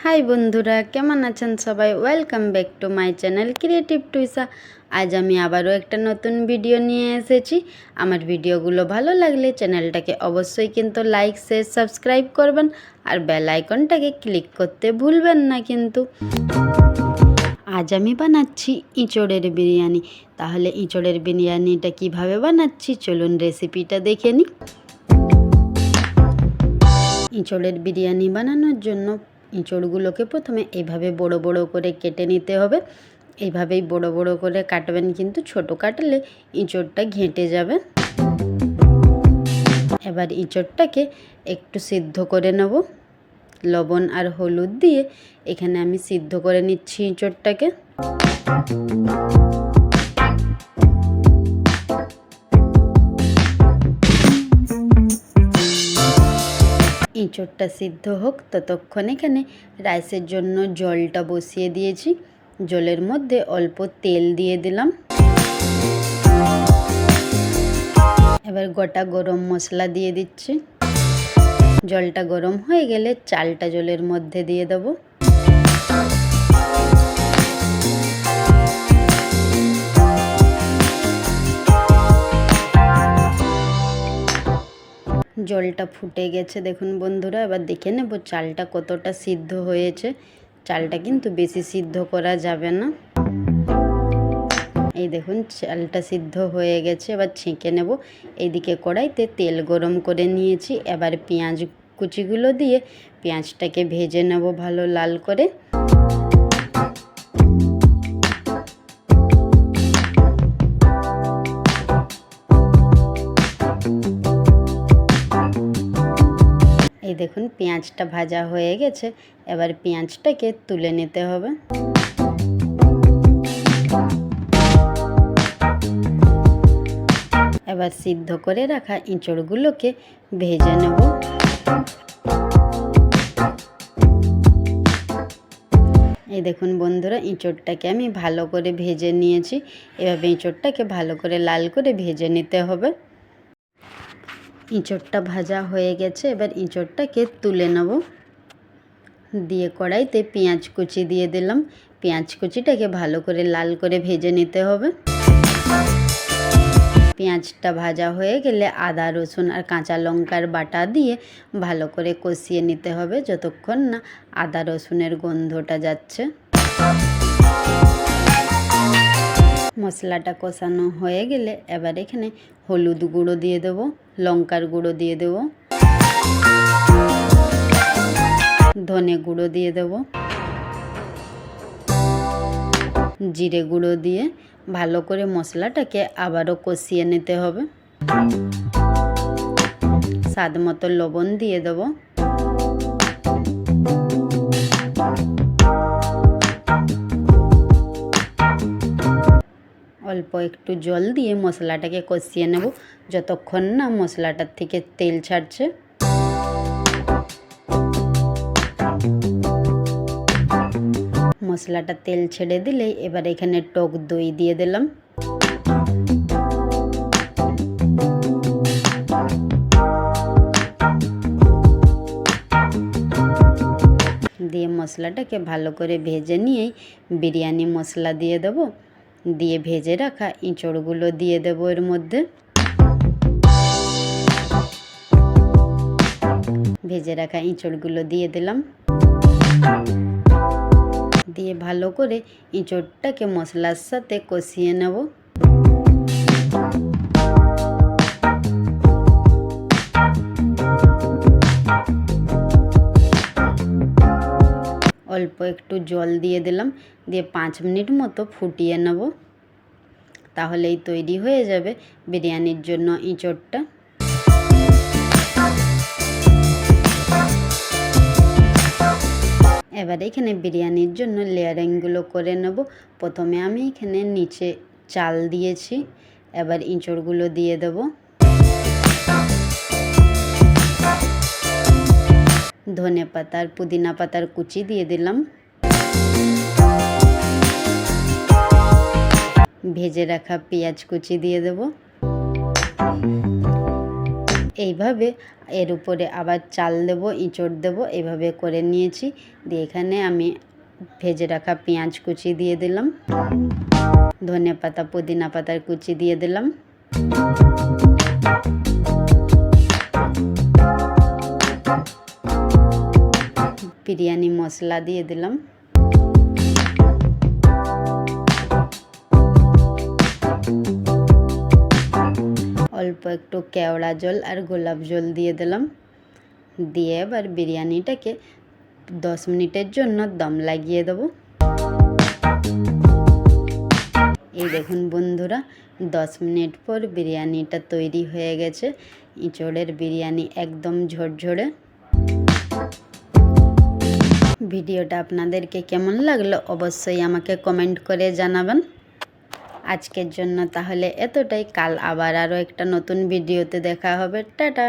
High বন্ধুরা, কেমন আছেন সবাই? Welcome back to my channel creative Twisha. আজ আমি আবারও একটা নতুন ভিডিও নিয়ে এসেছি। আমার ভিডিওগুলো ভালো লাগলে চ্যানেলটাকে অবশ্যই কিন্তু লাইক শেয়ার সাবস্ক্রাইব করবেন আর বেল আইকনটাকে ক্লিক করতে ভুলবেন না কিন্তু। আজ আমি বানাচ্ছি ইঁচড়ের বিরিয়ানি। তাহলে ইঁচড়ের বিরিয়ানিটা কিভাবে বানাচ্ছি চলুন রেসিপিটা দেখে নিই। ইঁচড়ের বিরিয়ানি বানানোর জন্য ইঁচড়গুলোকে প্রথমে এইভাবে বড় বড় করে কেটে নিতে হবে। এইভাবেই বড় বড় করে কাটবেন, কিন্তু ছোট কাটলে ইঁচড়টা ঘেঁটে যাবে। এবার ইঁচড়টাকে একটু সিদ্ধ করে নেব। লবণ আর হলুদ দিয়ে এখানে আমি সিদ্ধ করে নিচ্ছি ইঁচড়টাকে। ইঁচড়টা সিদ্ধ হোক ততক্ষণ এখানে রাইসের জন্য জলটা বসিয়ে দিয়েছি। জলের মধ্যে অল্প তেল দিয়ে দিলাম। এবার গোটা গরম মশলা দিয়ে দিচ্ছি। জলটা গরম হয়ে গেলে চালটা জলের মধ্যে দিয়ে দেব। জলটা ফুটে গেছে দেখুন বন্ধুরা। এবার দেখে নেব চালটা কতটা সিদ্ধ হয়েছে। চালটা কিন্তু বেশি সিদ্ধ করা যাবে না। এই দেখুন চালটা সিদ্ধ হয়ে গেছে। এবার ছেঁকে নেব। এইদিকে কড়াইতে তেল গরম করে নিয়েছি। এবার পেঁয়াজ কুচিগুলো দিয়ে পেঁয়াজটাকে ভেজে নেব ভালো লাল করে। এই দেখুন পেঁয়াজটা ভাজা হয়ে গেছে। এবার পেঁয়াজটাকে তুলে নিতে হবে। এবার সিদ্ধ করে রাখা ইঁচড়গুলোকে ভেজে নেব। এই দেখুন বন্ধুরা, ইঁচড়টাকে আমি ভালো করে ভেজে নিয়েছি। এভাবে ইঁচড়টাকে ভালো করে লাল করে ভেজে নিতে হবে। ইঁচড়টা ভাজা হয়ে গেছে। এবার ইঁচড়টাকে তুলে নেব। দিয়ে কড়াইতে পেঁয়াজ কুচি দিয়ে দিলাম। পেঁয়াজ কুচিটাকে ভালো করে লাল করে ভেজে নিতে হবে। পেঁয়াজটা ভাজা হয়ে গেলে আদা রসুন আর কাঁচা লঙ্কার বাটা দিয়ে ভালো করে কষিয়ে নিতে হবে যতক্ষণ না আদা রসুনের গন্ধটা যাচ্ছে। মশলাটা কষানো হয়ে গেলে এবার এখানে হলুদ গুঁড়ো দিয়ে দেবো, লঙ্কার গুঁড়ো দিয়ে দেবো, ধনে গুঁড়ো দিয়ে দেবো, জিরে গুঁড়ো দিয়ে ভালো করে মশলাটাকে আবারও কষিয়ে নিতে হবে। স্বাদ মতো লবণ দিয়ে দেবো। অল্প একটু জল দিয়ে মশলাটাকে কষিয়ে নেব যতক্ষণ না মশলাটার থেকে তেল ছাড়ছে। মশলাটা তেল ছেড়ে দিলেই এবার এখানে টক দই দিয়ে দিলাম। দিয়ে মশলাটাকে ভালো করে ভেজে নিয়েই বিরিয়ানি মশলা দিয়ে দেবো। দিয়ে ভেজে রাখা ইঁচড়গুলো দিয়ে দেবো এর মধ্যে। ভেজে রাখা ইঁচড়গুলো দিয়ে দিলাম। দিয়ে ভালো করে ইঁচড়টাকে মশলার সাথে কষিয়ে নেব। অল্প একটু জল দিয়ে দিলাম। দিয়ে 5 মিনিট মতো ফুটিয়ে নেব। তাহলেই তৈরি হয়ে যাবে বিরিয়ানির জন্য ইঁচড়টা। এবার এখানে বিরিয়ানির জন্য লেয়ারিংগুলো করে নেব। প্রথমে আমি এখানে নিচে চাল দিয়েছি। এবার ইঁচড়গুলো দিয়ে দেব। ধনে পাতা আর পুদিনা পাতার কুচি দিয়ে দিলাম। ভেজে রাখা পেঁয়াজ কুচি দিয়ে দেব। এইভাবে এর উপরে আবার চাল দেব, ইঁচড় দেব, এইভাবে করে নিয়েছি। দিয়ে এখানে আমি ভেজে রাখা পেঁয়াজ কুচি দিয়ে দিলাম, ধনে পাতা পুদিনা পাতার কুচি দিয়ে দিলাম, বিরিয়ানি মশলা দিয়ে দিলাম, অল্প একটু কেওড়া জল আর গোলাপ জল দিয়ে দিলাম। দিয়ে এবার বিরিয়ানিটাকে 10 মিনিটের জন্য দম লাগিয়ে দেবো। এই দেখুন বন্ধুরা, 10 মিনিট পর বিরিয়ানিটা তৈরি হয়ে গেছে। ইঁচড়ের বিরিয়ানি একদম ঝরঝরে। ভিডিওটা আপনাদেরকে কেমন লাগলো অবশ্যই আমাকে কমেন্ট করে জানাবেন। আজকের জন্য তাহলে এতটাই। কাল আবার আরও একটা নতুন ভিডিওতে দেখা হবে। টাটা।